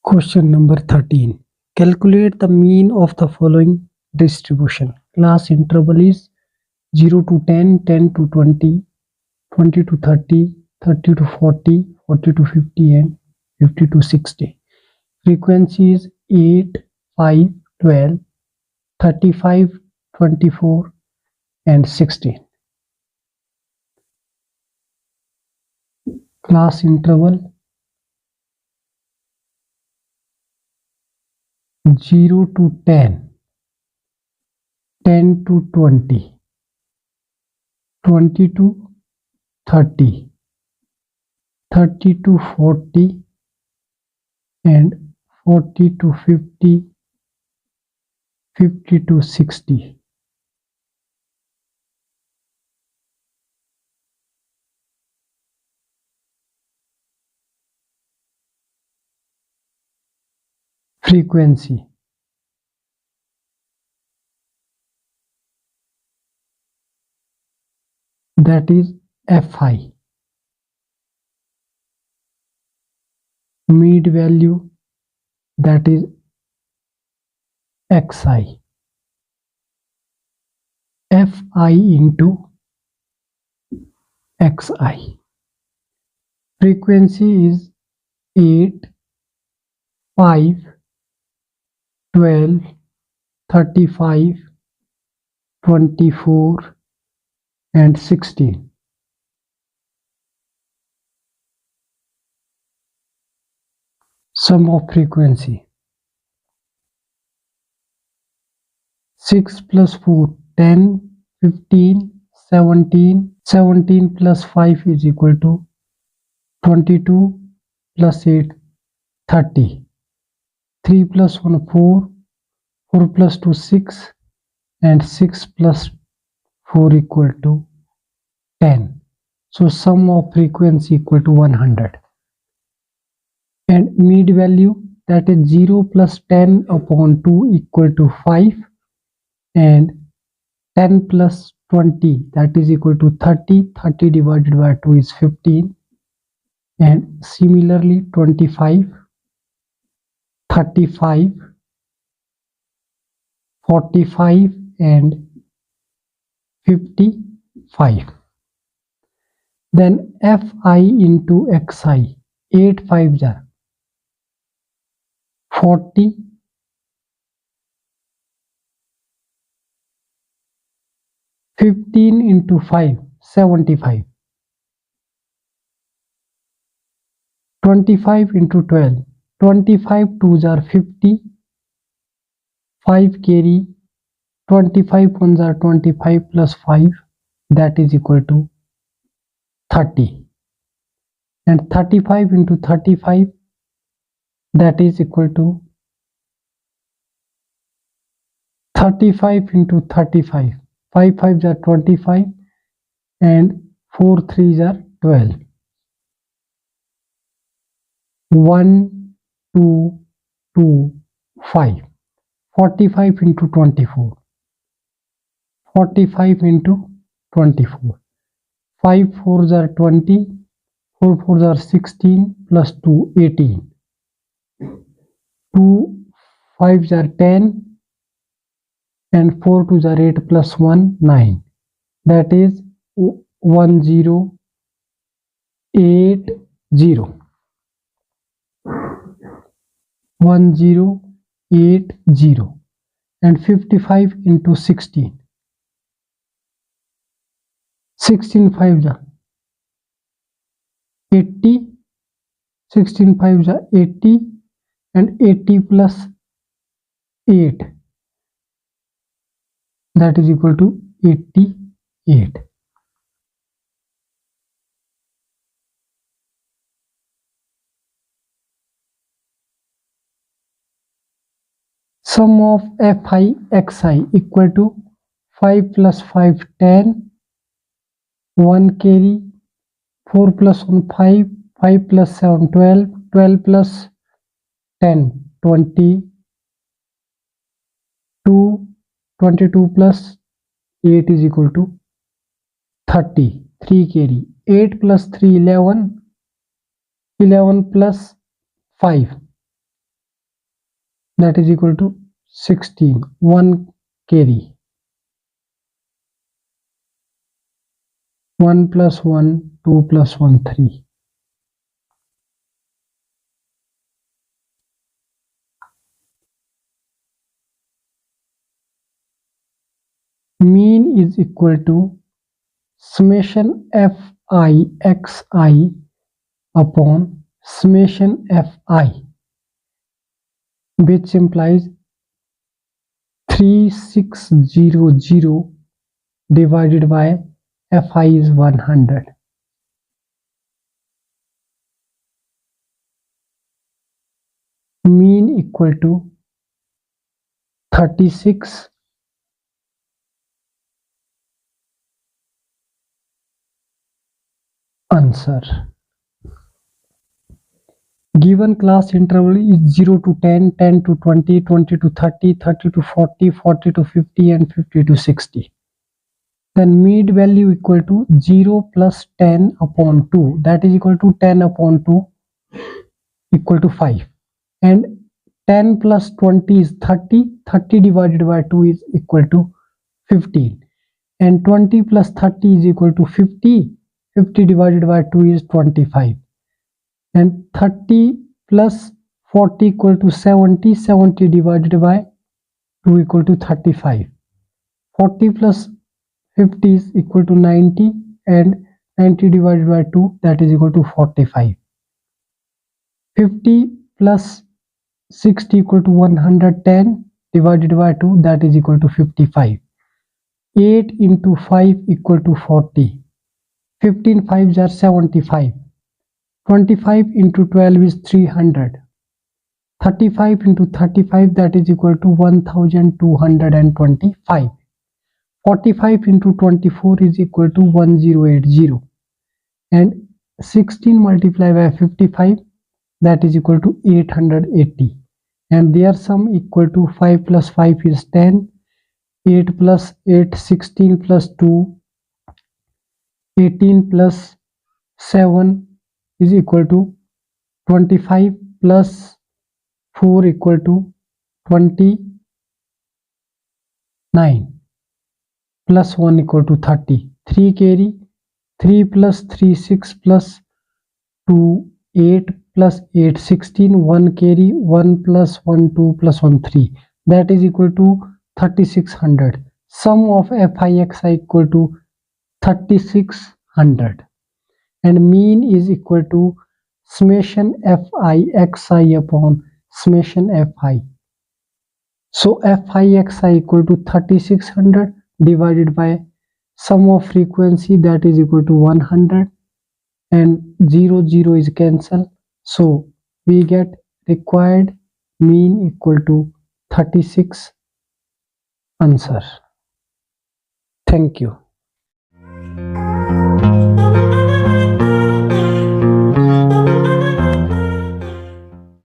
Question number 13. Calculate the mean of the following distribution. Class interval is 0 to 10, 10 to 20, 20 to 30, 30 to 40, 40 to 50 and 50 to 60. Frequency is 8, 5, 12, 35, 24 and 16. Class interval 0 to 10, 10 to 20, 20 to 30, 30 to 40 and 40 to 50, 50 to 60. Frequency that is Fi. Mid value that is Xi. Fi into Xi. Frequency is 8, 5, 12, 35, 24 and 16. Sum of frequency 6 plus 4 10, 15, 17, 17 plus 5 is equal to 22 plus 8 30, 3 plus 1 4, 4 plus 2 6 and 6 plus 4 equal to 10. So sum of frequency equal to 100. And mid value that is 0 plus 10 upon 2 equal to 5 and 10 plus 20 that is equal to 30. 30 divided by 2 is 15 and similarly 25, 35, 45 and 55. Then Fi into Xi 8 5s are 40, 15 into 5 75, 25 into 12 25 2s are 50, 5 carry, 25 1s are 25 plus 5 that is equal to 30 and 35 into 35 that is equal to 35 into 35, 5 5s are 25 and 4 3s are 12. 1 2 2 5, 45 into 24, 45 into 24, 5 4s are 20, 4 4s are 16 plus 2 18, 2 5s are 10 and 4 2s are 8 plus 1 9, that is 1080, 1080 and 55 into 16, 16 5s are 80, 16 5s are 80 and 80 plus 8 that is equal to 88. Sum of Fi Xi equal to 5 plus 5 10, 1 carry, 4 plus 1 5, 5 plus 7 12, 12 plus 10 20, 22 plus 8 is equal to 30, 3 carry, 8 plus 3 11, 11 plus 5 that is equal to 16. 1 carry. 1 plus 1, 2 plus 1, 3. Mean is equal to summation fi xi upon summation fi, which implies 3600 divided by fi is 100. Mean equal to 36 answer. Given class interval is 0 to 10, 10 to 20, 20 to 30, 30 to 40, 40 to 50 and 50 to 60. Then mean value equal to 0 plus 10 upon 2, that is equal to 10 upon 2 equal to 5. And 10 plus 20 is 30, 30 divided by 2 is equal to 15. And 20 plus 30 is equal to 50, 50 divided by 2 is 25. And 30 plus 40 equal to 70, 70 divided by 2 equal to 35. 40 plus 50 is equal to 90 and 90 divided by 2 that is equal to 45. 50 plus 60 equal to 110 divided by 2 that is equal to 55. 8 into 5 equal to 40. 15 5s are 75. 25 into 12 is 300. 35 into 35 that is equal to 1225. 45 into 24 is equal to 1080. And 16 multiplied by 55 that is equal to 880. And their sum equal to 5 plus 5 is 10. 8 plus 8, 16 plus 2, 18 plus 7 is equal to 25 plus 4 equal to 29 plus 1 equal to 30. 3 carry. 3 plus 3 6 plus 2 8 plus 8 16. 1 carry. 1 plus 1 2 plus 1 3, that is equal to 3600. Sum of fi xi equal to 3600. And mean is equal to summation fi xi upon summation fi. So fi xi equal to 3600 divided by sum of frequency that is equal to 100, and 0 0 is cancelled. So we get required mean equal to 36 answer. Thank you.